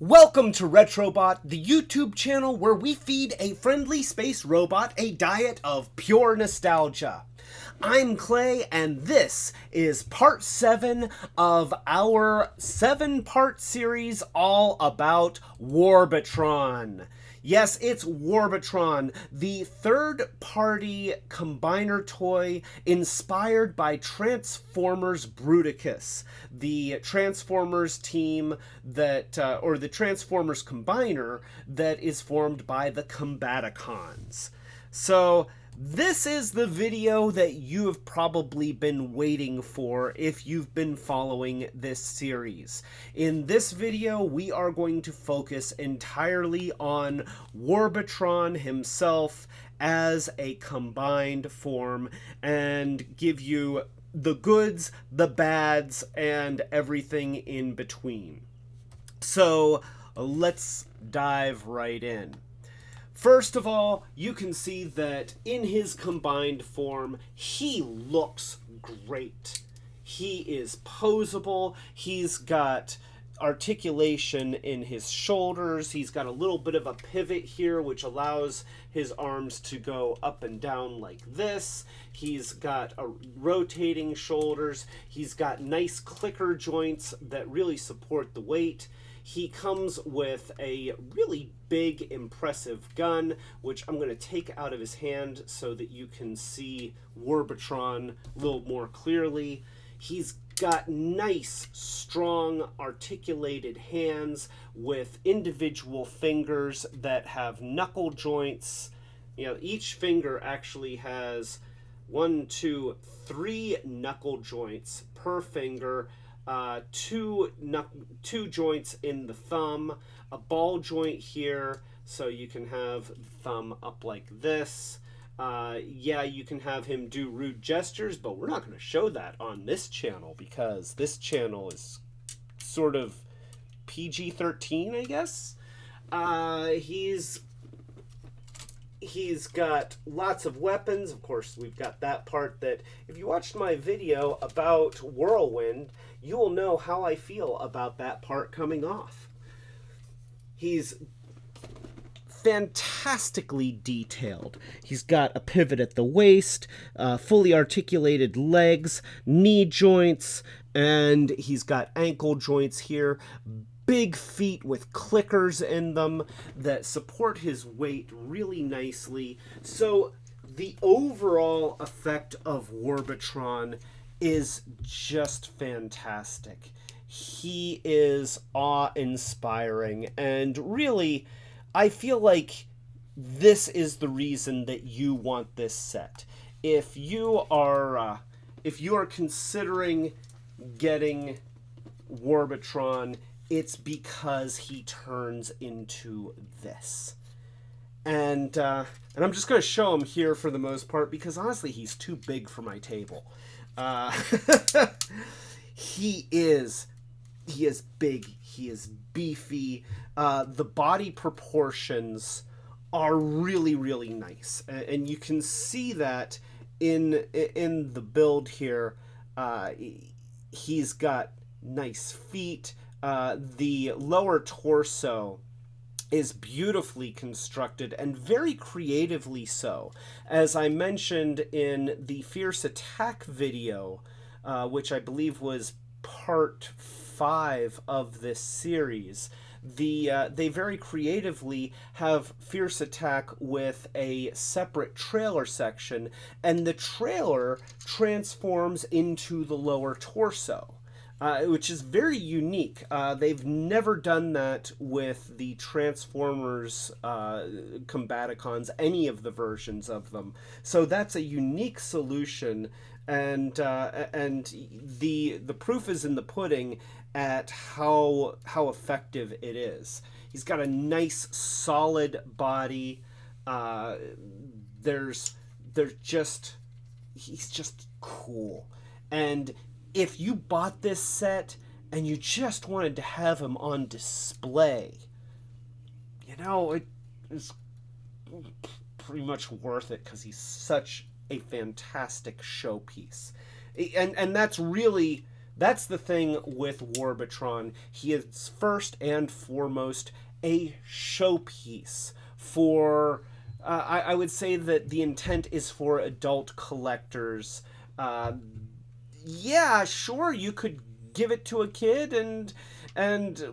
Welcome to Retrobot, the YouTube channel where we feed a friendly space robot a diet of pure nostalgia. I'm Clay, and this is part 7 of our 7-part series all about Warbotron. Yes, it's Warbotron, the third-party combiner toy inspired by Transformers Bruticus, the Transformers team that, or the Transformers combiner that is formed by the Combaticons. So, this is the video that you have probably been waiting for if you've been following this series. In this video, we are going to focus entirely on Warbotron himself as a combined form and give you the goods, the bads, and everything in between. So let's dive right in. First of all, you can see that in his combined form, he looks great. He is posable. He's got articulation in his shoulders. He's got a little bit of a pivot here, which allows his arms to go up and down like this. He's got rotating shoulders. He's got nice clicker joints that really support the weight. He comes with a really big, impressive gun, which I'm going to take out of his hand so that you can see Warbotron a little more clearly. He's got nice, strong, articulated hands with individual fingers that have knuckle joints. You know, each finger actually has 3 knuckle joints per finger. Two joints in the thumb, a ball joint here, so you can have the thumb up like this. Yeah, you can have him do rude gestures, but we're not going to show that on this channel because this channel is sort of PG-13, I guess. He's got lots of weapons. Of course, we've got that part that if you watched my video about Whirlwind, you will know how I feel about that part coming off. He's fantastically detailed. He's got a pivot at the waist, fully articulated legs, knee joints, and he's got ankle joints here. Big feet with clickers in them that support his weight really nicely. So the overall effect of Warbotron is just fantastic. He is awe-inspiring, and really, I feel like this is the reason that you want this set. If you are considering getting Warbotron, it's because he turns into this. And I'm just going to show him here for the most part because honestly he's too big for my table. He is big, he is beefy. The body proportions are really, really nice. And you can see that in the build here. He's got nice feet. The lower torso is beautifully constructed and very creatively so. As I mentioned in the Fierce Attack video, which I believe was part 5 of this series, they very creatively have Fierce Attack with a separate trailer section, and the trailer transforms into the lower torso. Which is very unique. They've never done that with the Transformers Combaticons, any of the versions of them. So that's a unique solution, and the proof is in the pudding at how effective it is. He's got a nice solid body. He's just cool. And if you bought this set and you just wanted to have him on display, you know, it is pretty much worth it because he's such a fantastic showpiece. And that's really That's the thing with Warbotron. He is first and foremost a showpiece for. I would say that the intent is for adult collectors. Yeah, sure, you could give it to a kid, and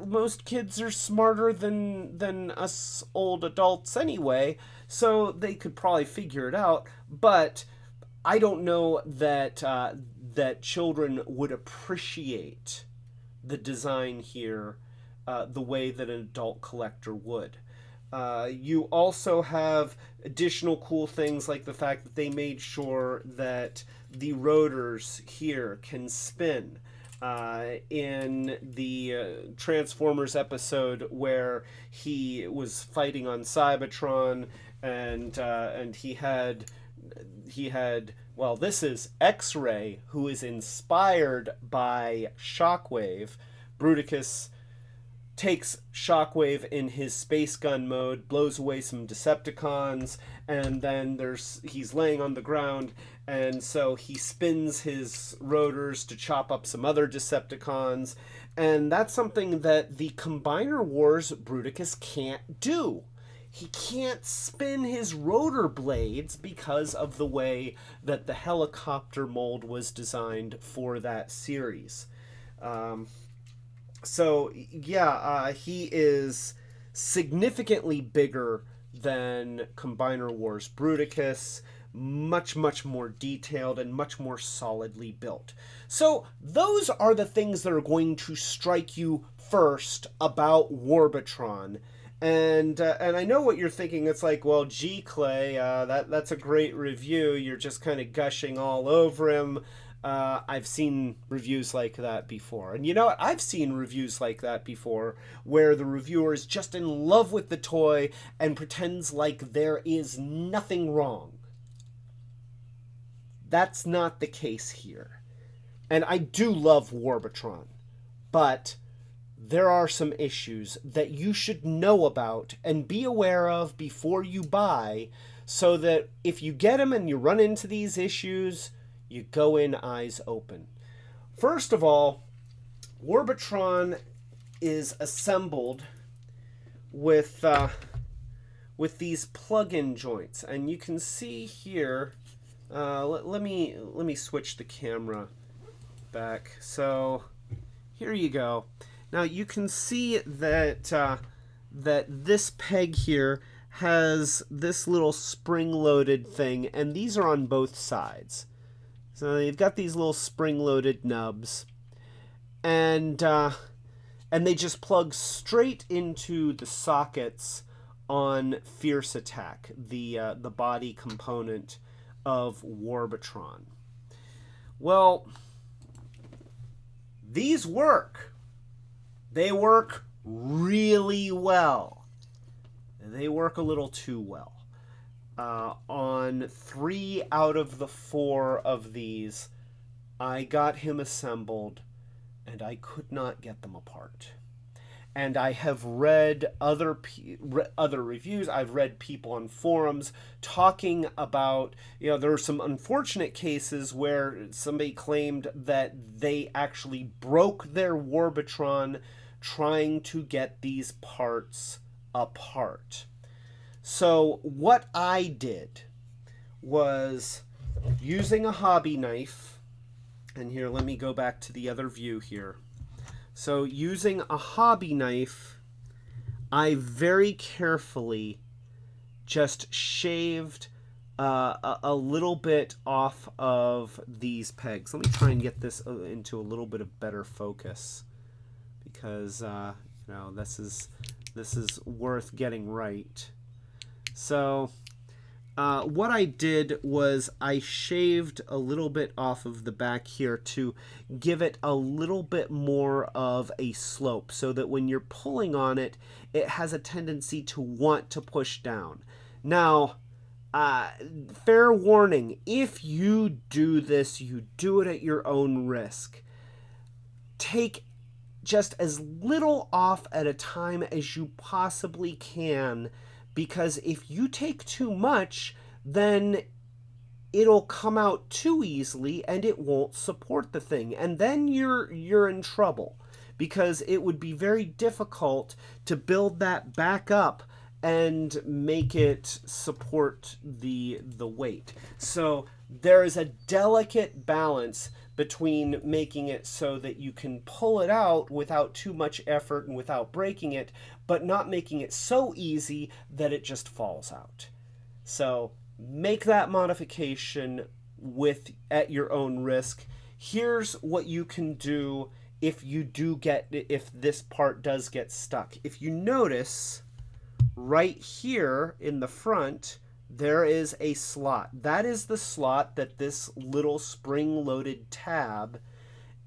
most kids are smarter than us old adults anyway, so they could probably figure it out. But I don't know that that children would appreciate the design here the way that an adult collector would. You also have additional cool things like the fact that they made sure that the rotors here can spin. In the Transformers episode where he was fighting on Cybertron, and he had, well, this is X-Ray, who is inspired by Shockwave. Bruticus takes Shockwave in his space gun mode, blows away some Decepticons, and then he's laying on the ground, and so he spins his rotors to chop up some other Decepticons, and that's something that the Combiner Wars Bruticus can't do. He can't spin his rotor blades because of the way that the helicopter mold was designed for that series. So yeah, he is significantly bigger than Combiner Wars Bruticus, much more detailed and much more solidly built. So those are the things that are going to strike you first about Warbotron. And I know what you're thinking. It's like, well, gee, Clay, that's a great review. You're just kind of gushing all over him. I've seen reviews like that before. And you know what? I've seen reviews like that before where the reviewer is just in love with the toy and pretends like there is nothing wrong. That's not the case here. And I do love Warbotron, but there are some issues that you should know about and be aware of before you buy, so that if you get them and you run into these issues, you go in eyes open. First of all, Warbotron is assembled with these plug-in joints, and you can see here. Let me switch the camera back. So here you go. Now you can see that that this peg here has this little spring-loaded thing, and these are on both sides. So you've got these little spring-loaded nubs, and they just plug straight into the sockets on Fierce Attack, the body component of Warbotron. Well, these work. They work really well. They work a little too well. On 3 out of the 4 of these, I got him assembled, and I could not get them apart. And I have read other reviews. I've read people on forums talking about, there were some unfortunate cases where somebody claimed that they actually broke their Warbotron trying to get these parts apart. So what I did was, using a hobby knife, and here, let me go back to the other view here. So using a hobby knife, I very carefully just shaved a little bit off of these pegs. Let me try and get this into a little bit of better focus, because this is worth getting right. So what I did was I shaved a little bit off of the back here to give it a little bit more of a slope, so that when you're pulling on it, it has a tendency to want to push down. Now, fair warning, if you do this, you do it at your own risk. Take just as little off at a time as you possibly can, because if you take too much, then it'll come out too easily and it won't support the thing. And then you're in trouble, because it would be very difficult to build that back up and make it support the weight. So there is a delicate balance between making it so that you can pull it out without too much effort and without breaking it, but not making it so easy that it just falls out. So make that modification at your own risk. Here's what you can do if this part does get stuck. If you notice right here in the front, there is a slot. That is the slot that this little spring-loaded tab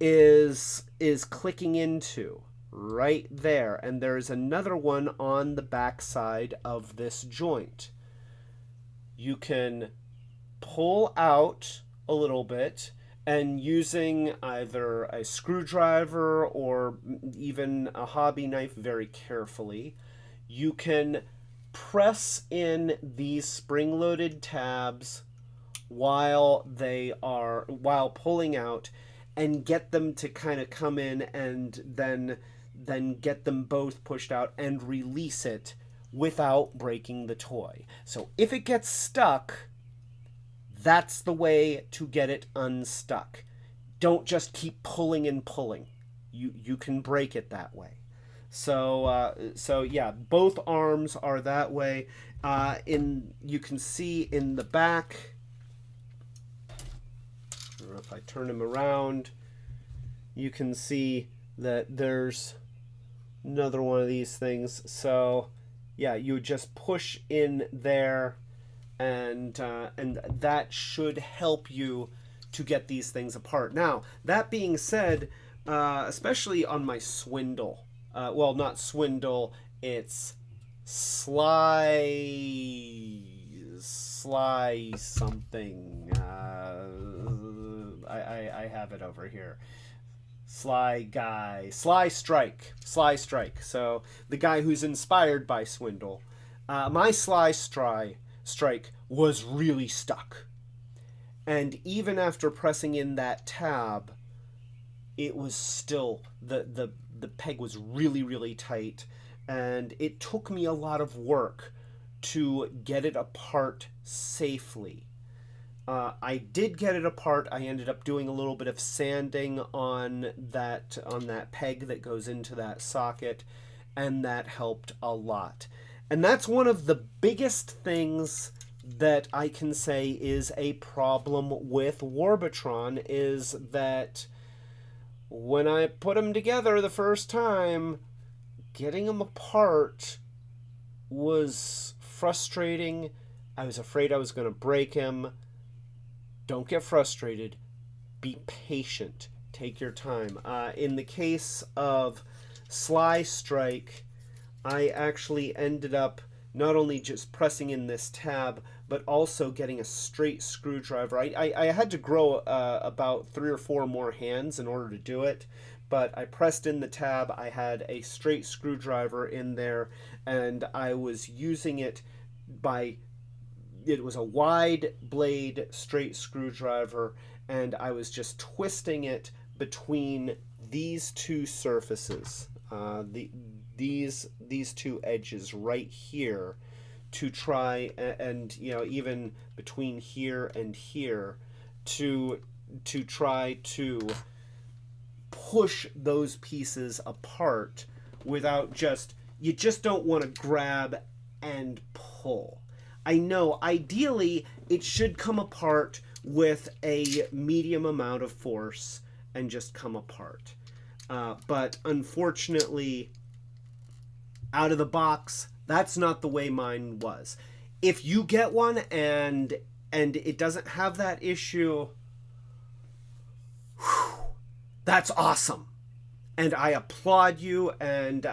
is clicking into right there. And there's another one on the back side of this joint. You can pull out a little bit, and using either a screwdriver or even a hobby knife very carefully, you can press in these spring-loaded tabs while pulling out, and get them to kind of come in, and then get them both pushed out and release it without breaking the toy. So if it gets stuck, that's the way to get it unstuck. Don't just keep pulling and pulling. You can break it that way. So yeah, both arms are that way. You can see in the back, or if I turn him around, you can see that there's another one of these things. So yeah, you just push in there, and that should help you to get these things apart. Now, that being said, especially on my Swindle, well, not Swindle, it's Sly something. I have it over here. Sly Strike. So the guy who's inspired by Swindle. My Sly Strike was really stuck. And even after pressing in that tab, it was still, the peg was really, really tight. And it took me a lot of work to get it apart safely. I did get it apart. I ended up doing a little bit of sanding on that peg that goes into that socket, and that helped a lot. And that's one of the biggest things that I can say is a problem with Warbotron, is that when I put them together the first time, getting them apart was frustrating. I was afraid I was going to break him. Don't get frustrated. Be patient. Take your time. In the case of Sly Strike, I actually ended up not only just pressing in this tab, but also getting a straight screwdriver. I had to grow about 3 or 4 more hands in order to do it, but I pressed in the tab. I had a straight screwdriver in there, and I was using it it was a wide blade straight screwdriver, and I was just twisting it between these two surfaces, these two edges right here, to try and even between here and here, to try to push those pieces apart without you just don't want to grab and pull. I know ideally it should come apart with a medium amount of force and just come apart. But unfortunately, out of the box, that's not the way mine was. If you get one and it doesn't have that issue, that's awesome. And I applaud you, and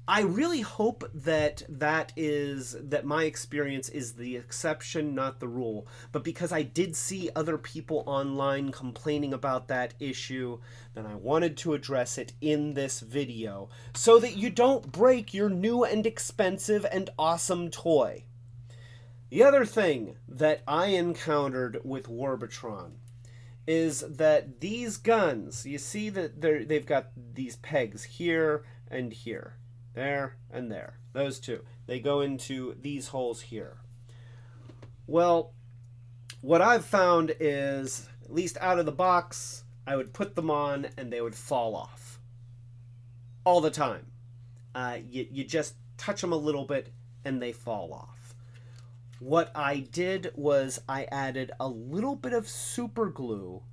I really hope that my experience is the exception, not the rule. But because I did see other people online complaining about that issue, then I wanted to address it in this video so that you don't break your new and expensive and awesome toy. The other thing that I encountered with Warbotron is that these guns, you see that they've got these pegs here and here, there and there. Those two. They go into these holes here. Well, what I've found is, at least out of the box, I would put them on and they would fall off. All the time. You just touch them a little bit and they fall off. What I did was I added a little bit of super glue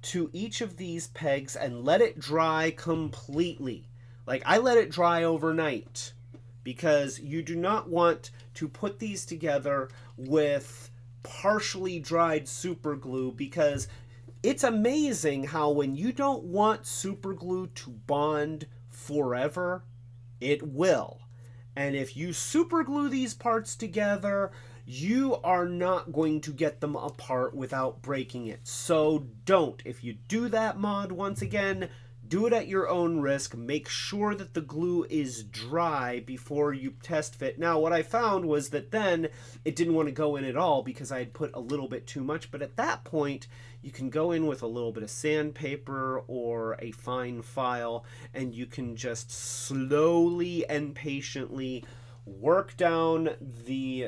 to each of these pegs and let it dry completely. Like, I let it dry overnight, because you do not want to put these together with partially dried super glue, because it's amazing how when you don't want super glue to bond forever, it will. And if you super glue these parts together, you are not going to get them apart without breaking it. So don't. If you do that mod, once again, do it at your own risk. Make sure that the glue is dry before you test fit. Now, what I found was that then it didn't want to go in at all because I had put a little bit too much. But at that point, you can go in with a little bit of sandpaper or a fine file, and you can just slowly and patiently work down the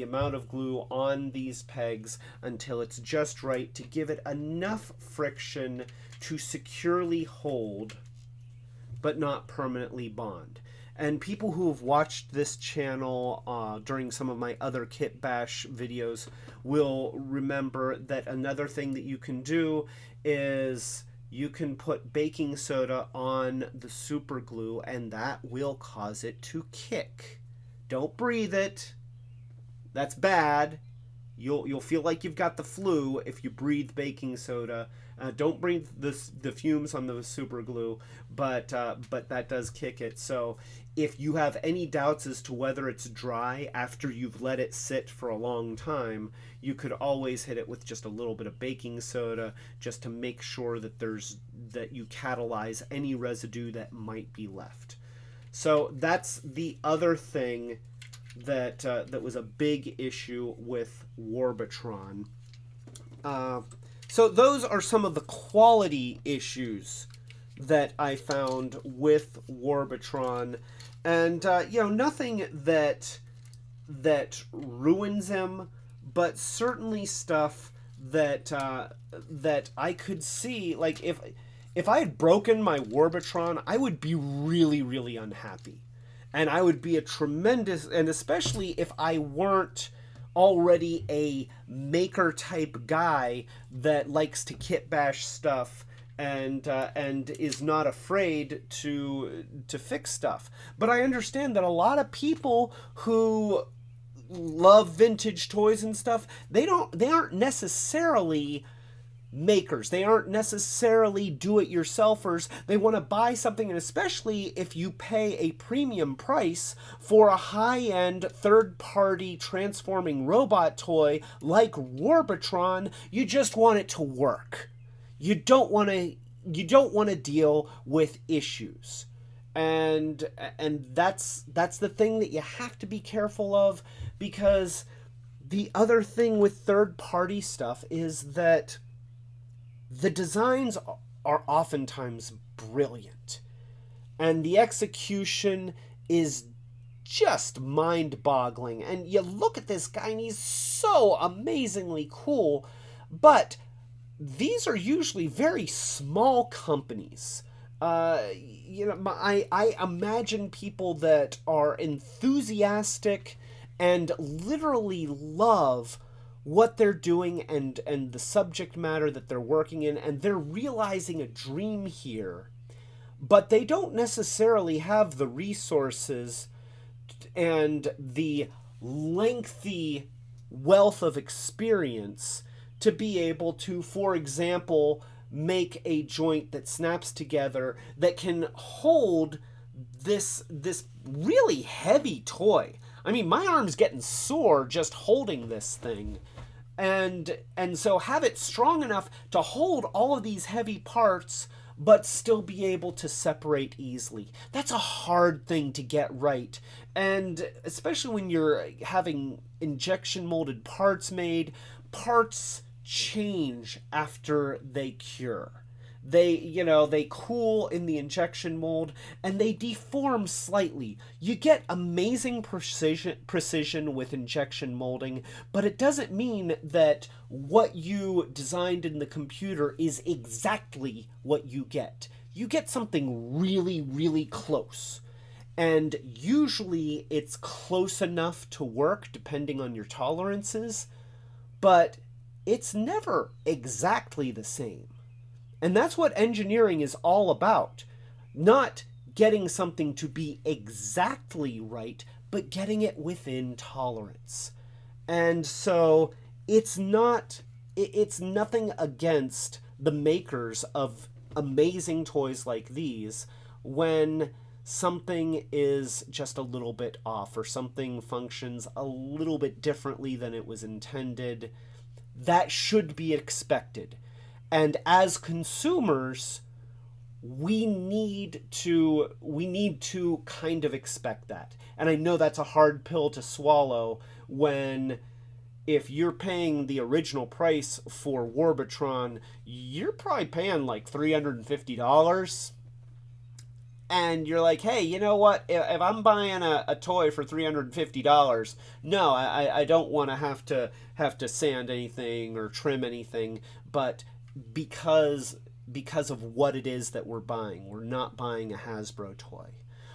amount of glue on these pegs until it's just right to give it enough friction to securely hold but not permanently bond. And people who have watched this channel during some of my other kit bash videos will remember that another thing that you can do is you can put baking soda on the super glue, and that will cause it to kick. Don't breathe it. That's bad. You'll feel like you've got the flu if you breathe baking soda. Don't breathe the fumes on the super glue, but that does kick it. So if you have any doubts as to whether it's dry after you've let it sit for a long time, you could always hit it with just a little bit of baking soda just to make sure that you catalyze any residue that might be left. So that's the other thing that was a big issue with Warbotron. So those are some of the quality issues that I found with Warbotron, and nothing that ruins him, but certainly stuff that I could see. Like, if I had broken my Warbotron, I would be really, really unhappy. And I would be and especially if I weren't already a maker type guy that likes to kit bash stuff and is not afraid to fix stuff. But I understand that a lot of people who love vintage toys and stuff, they aren't necessarily makers. They aren't necessarily do-it-yourselfers. They want to buy something, and especially if you pay a premium price for a high-end third-party transforming robot toy like Warbotron, you just want it to work. You don't want to deal with issues. And that's the thing that you have to be careful of, because the other thing with third-party stuff is that the designs are oftentimes brilliant, and the execution is just mind-boggling. And you look at this guy, and he's so amazingly cool, but these are usually very small companies. I imagine people that are enthusiastic and literally love what they're doing and the subject matter that they're working in, and they're realizing a dream here, but they don't necessarily have the resources and the lengthy wealth of experience to be able to, for example, make a joint that snaps together that can hold this really heavy toy. I mean, my arm's getting sore just holding this thing. And so have it strong enough to hold all of these heavy parts, but still be able to separate easily. That's a hard thing to get right. And especially when you're having injection molded parts made, parts change after they cure. They cool in the injection mold and they deform slightly. You get amazing precision with injection molding, but it doesn't mean that what you designed in the computer is exactly what you get. You get something really, really close. And usually it's close enough to work depending on your tolerances, but it's never exactly the same. And that's what engineering is all about. Not getting something to be exactly right, but getting it within tolerance. And so it's nothing against the makers of amazing toys like these when something is just a little bit off or something functions a little bit differently than it was intended. That should be expected. And as consumers, we need to kind of expect that. And I know that's a hard pill to swallow when, if you're paying the original price for Warbotron, you're probably paying like $350. And you're like, hey, you know what? If I'm buying a toy for $350, no, I don't want to have to sand anything or trim anything, but because of what it is that we're buying. We're not buying a Hasbro toy.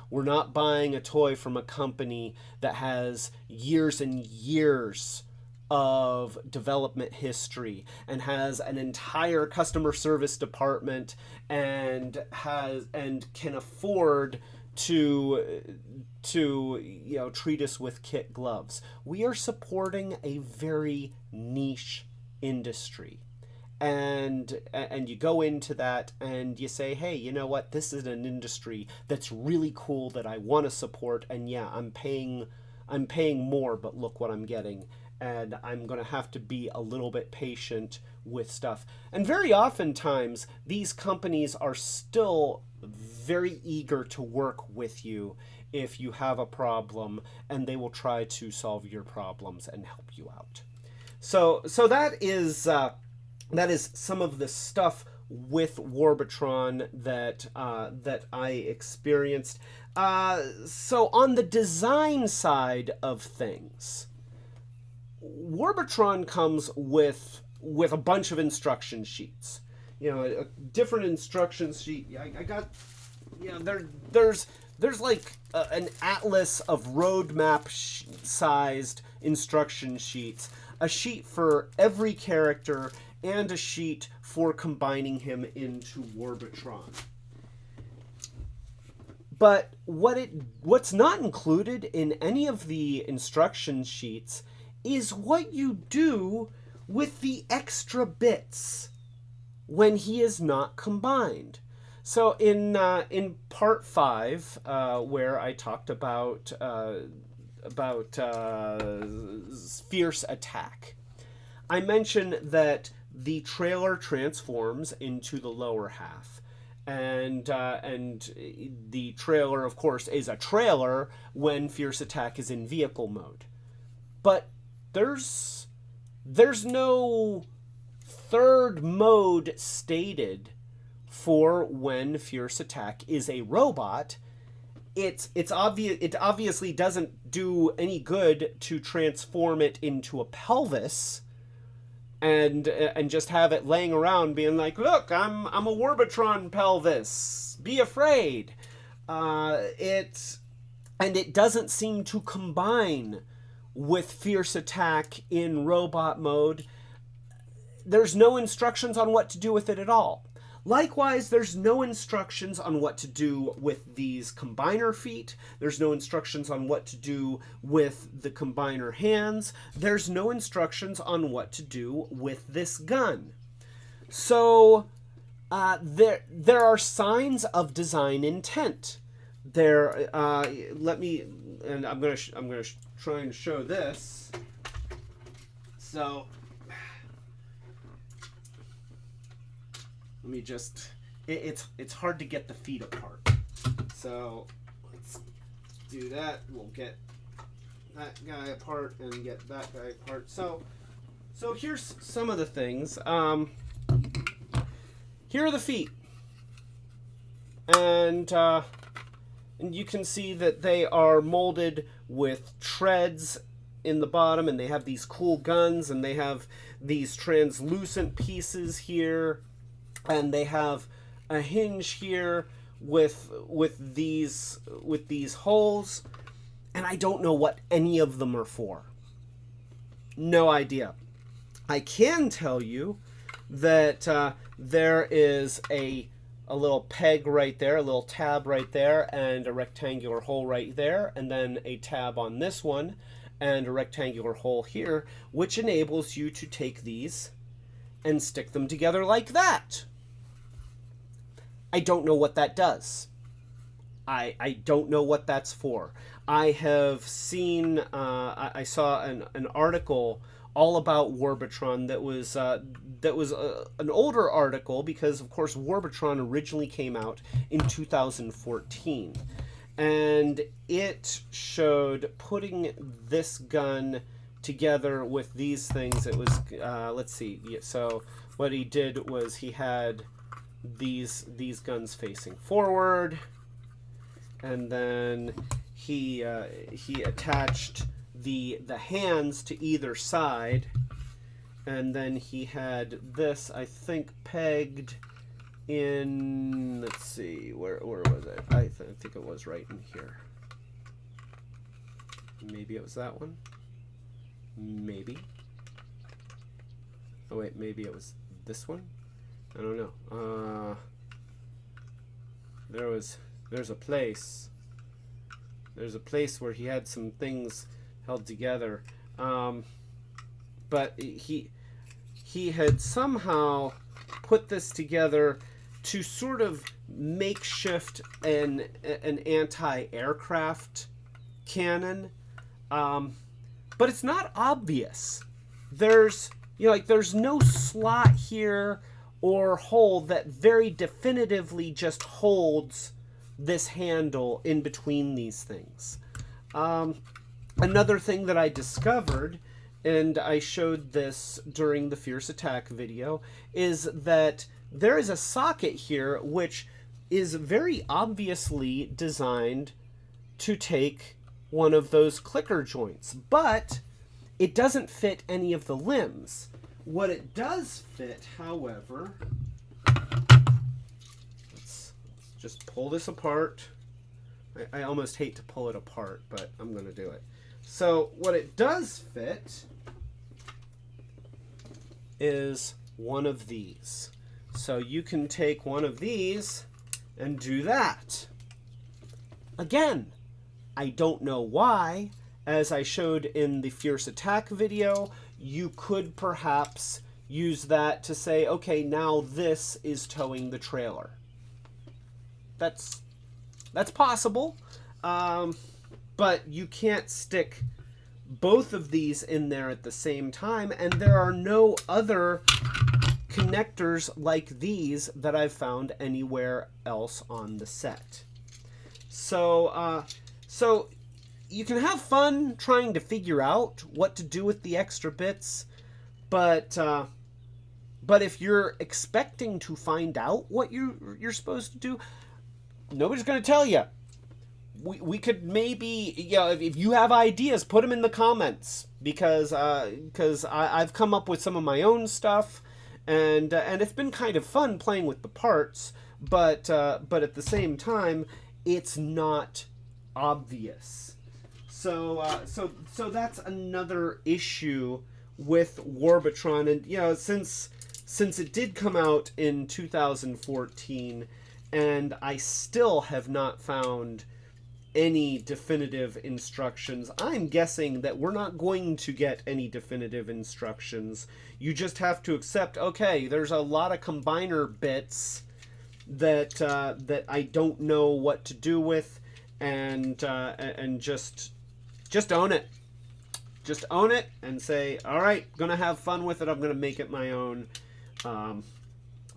We're not buying a toy from a company that has years and years of development history and has an entire customer service department and can afford to treat us with kit gloves. We are supporting a very niche industry. And you go into that and you say, hey, you know what? This is an industry that's really cool that I want to support. And yeah, I'm paying more, but look what I'm getting. And I'm going to have to be a little bit patient with stuff. And very oftentimes, these companies are still very eager to work with you if you have a problem, and they will try to solve your problems and help you out. So that is some of the stuff with Warbotron that I experienced. So on the design side of things, Warbotron comes with a bunch of instruction sheets. A different instruction sheet. I got, there's like an atlas of roadmap sized instruction sheets. A sheet for every character and a sheet for combining him into Warbotron. But what's not included in any of the instruction sheets is what you do with the extra bits when he is not combined. So in part 5, where I talked about fierce attack, I mentioned that the trailer transforms into the lower half. And the trailer, of course, is a trailer when fierce attack is in vehicle mode. But there's no third mode stated for when fierce attack is a robot. It's obvious. It obviously doesn't do any good to transform it into a pelvis and just have it laying around being like, look, I'm a Warbotron pelvis. Be afraid. It doesn't seem to combine with fierce attack in robot mode. There's no instructions on what to do with it at all. Likewise, there's no instructions on what to do with these combiner feet. There's no instructions on what to do with the combiner hands. There's no instructions on what to do with this gun. So there are signs of design intent. I'm gonna try and show this. So let me just it's hard to get the feet apart. So let's do that. We'll get that guy apart and get that guy apart. So here's some of the things. Here are the feet, and you can see that they are molded with treads in the bottom, and they have these cool guns, and they have these translucent pieces here, and they have a hinge here with these holes, and I don't know what any of them are for. No idea. I can tell you that there is a little peg right there, a little tab right there, and a rectangular hole right there, and then a tab on this one, and a rectangular hole here, which enables you to take these and stick them together like that. I don't know what that does. I don't know what that's for. I have seen, I saw an article all about Warbotron that was an older article, because of course Warbotron originally came out in 2014, and it showed putting this gun together with these things. It was let's see. So what he did was he had these guns facing forward, and then he attached the hands to either side, and then he had this, I think, pegged in, let's see, where was it? I think it was right in here. Maybe it was that one. Maybe. Oh wait, maybe it was this one. I don't know. There's a place. There's a place where he had some things held together, but he had somehow put this together to sort of makeshift an anti-aircraft cannon, but it's not obvious. There's there's no slot here or hole that very definitively just holds this handle in between these things. Another thing that I discovered, and I showed this during the Fierce Attack video, is that there is a socket here which is very obviously designed to take one of those clicker joints, but it doesn't fit any of the limbs. What it does fit, however, let's just pull this apart. I almost hate to pull it apart, but I'm going to do it. So what it does fit is one of these. So you can take one of these and do that. Again, I don't know why. As I showed in the Fierce Attack video, you could perhaps use that to say, okay, now this is towing the trailer. That's possible. But you can't stick both of these in there at the same time, and there are no other connectors like these that I've found anywhere else on the set. So you can have fun trying to figure out what to do with the extra bits, but if you're expecting to find out what you're supposed to do, nobody's going to tell you. We could maybe, if you have ideas, put them in the comments, because I've come up with some of my own stuff, and it's been kind of fun playing with the parts, but at the same time, it's not obvious. So that's another issue with Warbotron, and since it did come out in 2014, and I still have not found any definitive instructions. I'm guessing that we're not going to get any definitive instructions. You just have to accept, okay, there's a lot of combiner bits that I don't know what to do with, and just own it. Just own it and say, all right, gonna have fun with it. I'm gonna make it my own.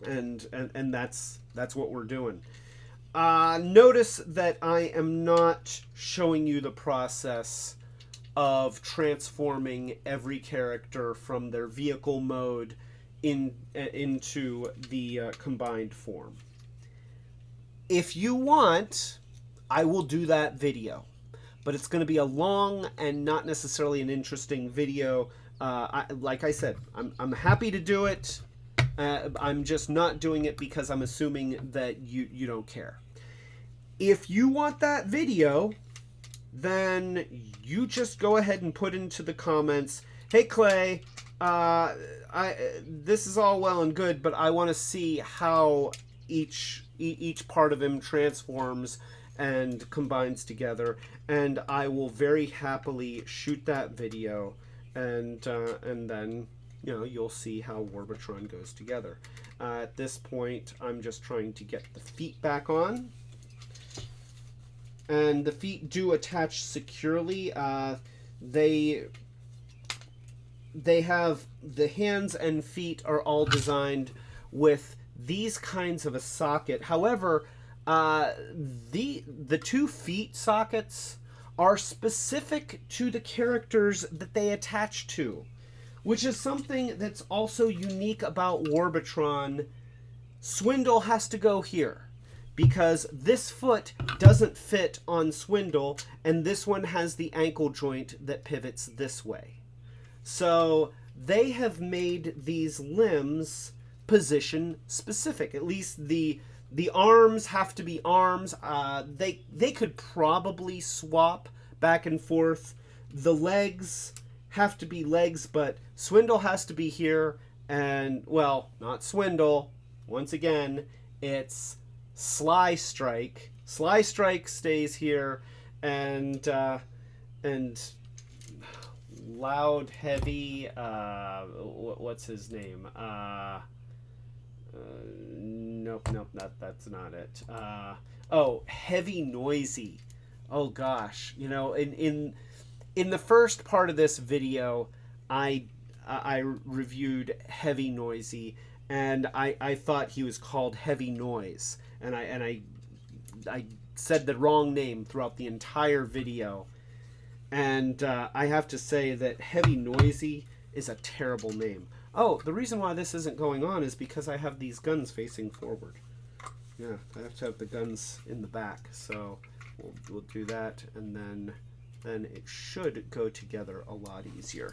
and that's what we're doing. Notice that I am not showing you the process of transforming every character from their vehicle mode into the combined form. If you want, I will do that video, but it's going to be a long and not necessarily an interesting video. Like I said, I'm happy to do it. I'm just not doing it because I'm assuming that you don't care. If you want that video, then you just go ahead and put into the comments, hey Clay, this is all well and good, but I want to see how each part of him transforms and combines together, and I will very happily shoot that video, and then you'll see how Warbotron goes together. At this point, I'm just trying to get the feet back on. And the feet do attach securely. They have the hands and feet are all designed with these kinds of a socket. However, the 2 feet sockets are specific to the characters that they attach to, which is something that's also unique about Warbotron. Swindle has to go here, because this foot doesn't fit on Swindle, and this one has the ankle joint that pivots this way. So they have made these limbs position specific. At least the arms have to be arms. They could probably swap back and forth. The legs have to be legs, but Swindle has to be here, and, well, not Swindle. Once again, it's Sly Strike. Sly Strike stays here, and Loud Heavy, what's his name? Nope, that's not it. Oh, Heavy Noisy. Oh gosh, in the first part of this video, I reviewed Heavy Noisy, and I thought he was called Heavy Noise, and I said the wrong name throughout the entire video, and I have to say that Heavy Noisy is a terrible name. Oh, the reason why this isn't going on is because I have these guns facing forward. Yeah, I have to have the guns in the back, so we'll do that, and then it should go together a lot easier.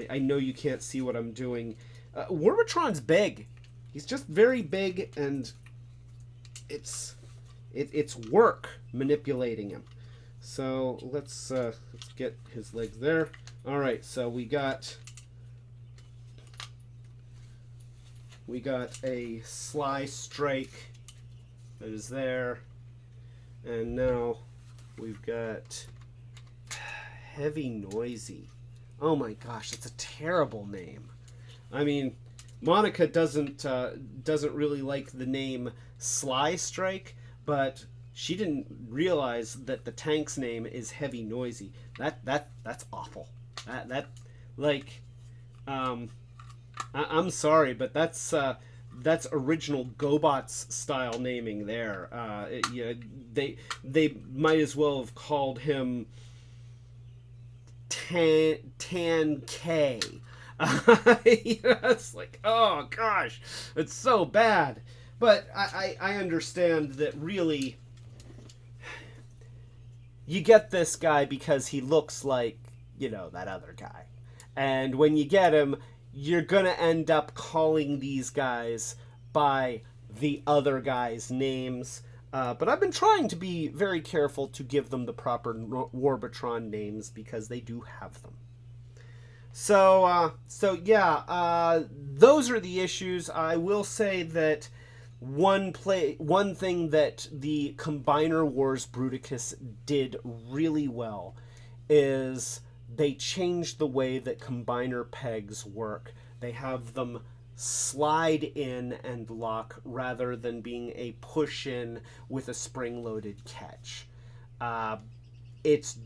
I know you can't see what I'm doing. Warbotron's big. He's just very big, and it's work manipulating him. So let's get his legs there. All right, so we got a Sly Strike that is there, and now we've got Heavy Noisy. Oh my gosh, that's a terrible name. I mean, Monica doesn't really like the name Sly Strike, but she didn't realize that the tank's name is Heavy Noisy. That's awful. I'm sorry, but that's original GoBots style naming there. They might as well have called him Tan K. It's like, oh gosh, it's so bad. But I understand that really you get this guy because he looks like, that other guy. And when you get him, you're going to end up calling these guys by the other guy's names. But I've been trying to be very careful to give them the proper Warbotron names because they do have them. So yeah, those are the issues. I will say that one thing that the Combiner Wars Bruticus did really well is they changed the way that combiner pegs work. They have them slide in and lock rather than being a push in with a spring-loaded catch. It's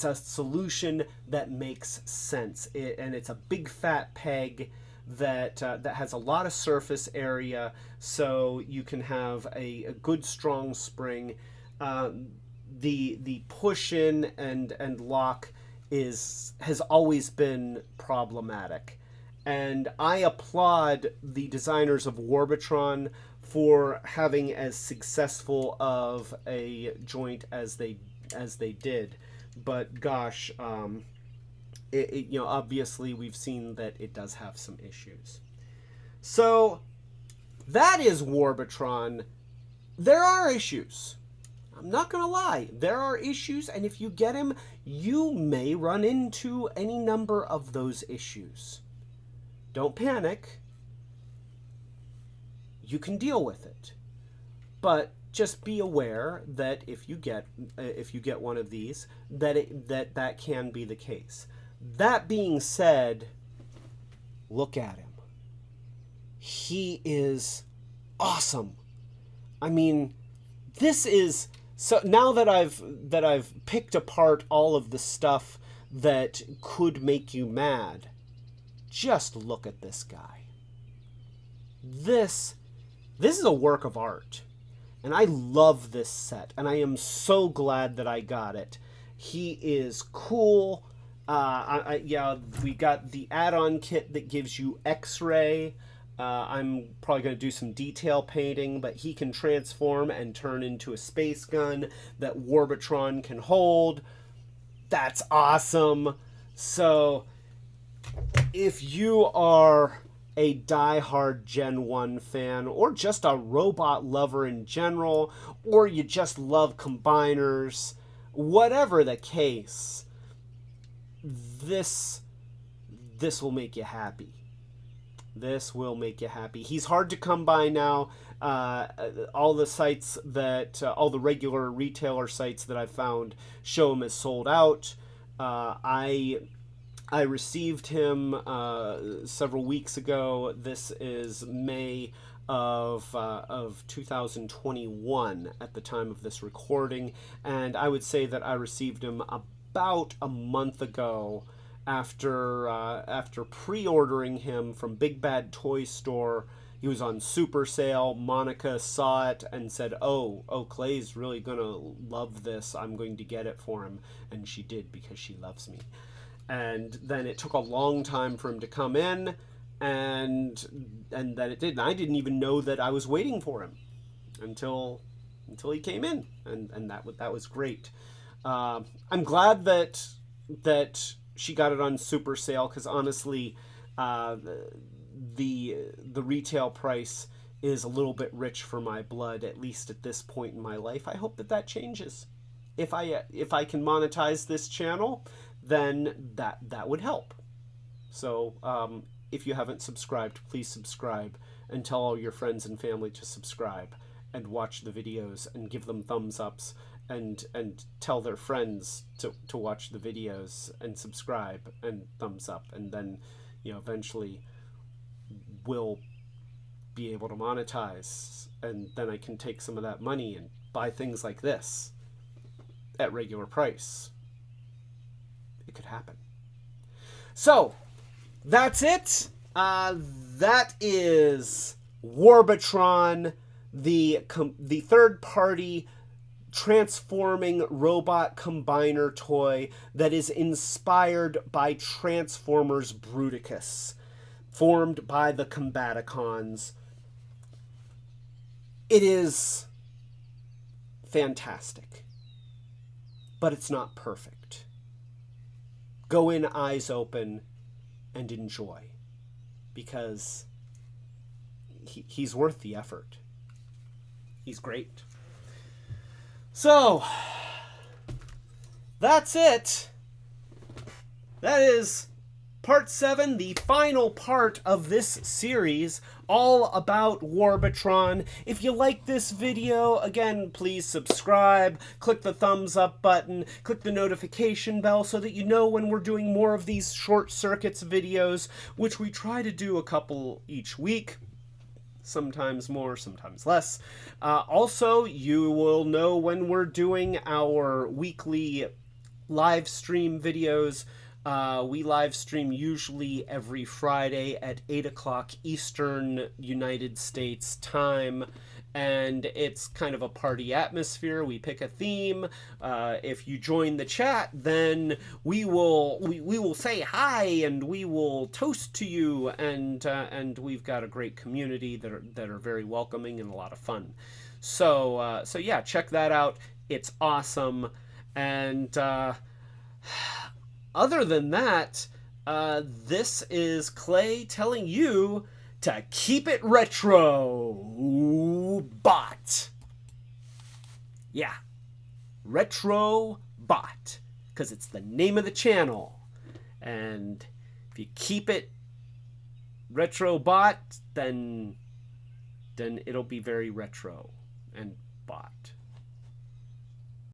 a solution that makes sense, and it's a big fat peg that has a lot of surface area, so you can have a good strong spring. The push in and lock has always been problematic, and I applaud the designers of Warbotron for having as successful of a joint as they did. But gosh, obviously we've seen that it does have some issues. So that is Warbotron. There are issues. I'm not going to lie. There are issues, and if you get him, you may run into any number of those issues. Don't panic. You can deal with it. But just be aware that if you get one of these, that can be the case. That being said, look at him. He is awesome. I mean, this is so now that I've picked apart all of the stuff that could make you mad, just look at this guy. This is a work of art. And I love this set, and I am so glad that I got it. He is cool. We got the add-on kit that gives you X-ray. I'm probably going to do some detail painting, but he can transform and turn into a space gun that Warbotron can hold. That's awesome. So, if you are a die-hard Gen 1 fan, or just a robot lover in general, or you just love combiners, whatever the case, this will make you happy. This will make you happy. He's hard to come by now. All the sites all the regular retailer sites that I've found show him as sold out. I received him several weeks ago. This is May of 2021 at the time of this recording, and I would say that I received him about a month ago after pre-ordering him from Big Bad Toy Store. He was on super sale. Monica saw it and said, oh, Clay's really gonna love this. I'm going to get it for him. And she did, because she loves me. And then it took a long time for him to come in, and then it did. And I didn't even know that I was waiting for him until he came in, and that was great. I'm glad that she got it on super sale, because honestly, the retail price is a little bit rich for my blood, at least at this point in my life. I hope that changes. If I can monetize this channel, then that would help. So if you haven't subscribed, please subscribe, and tell all your friends and family to subscribe and watch the videos and give them thumbs ups, and tell their friends to watch the videos and subscribe and thumbs up, and then eventually we'll be able to monetize, and then I can take some of that money and buy things like this at regular price. It could happen. So that's it. That is Warbotron, the third-party transforming robot combiner toy that is inspired by Transformers Bruticus, formed by the Combaticons. It is fantastic, but it's not perfect. Go in eyes open and enjoy, because he's worth the effort. He's great. So, that's it. That is Part 7, the final part of this series, all about Warbotron. If you like this video, again, please subscribe, click the thumbs up button, click the notification bell so that you know when we're doing more of these short circuits videos, which we try to do a couple each week. Sometimes more, sometimes less. Also, you will know when we're doing our weekly live stream videos We live stream usually every Friday at 8 o'clock Eastern United States time. And it's kind of a party atmosphere. We pick a theme. If you join the chat, then we will say hi and we will toast to you. And we've got a great community that are very welcoming and a lot of fun. So yeah, check that out. It's awesome. And other than that, this is Clay telling you to keep it retro bot. Yeah, Retrobot, because it's the name of the channel. And if you keep it Retrobot, then it'll be very retro and bot.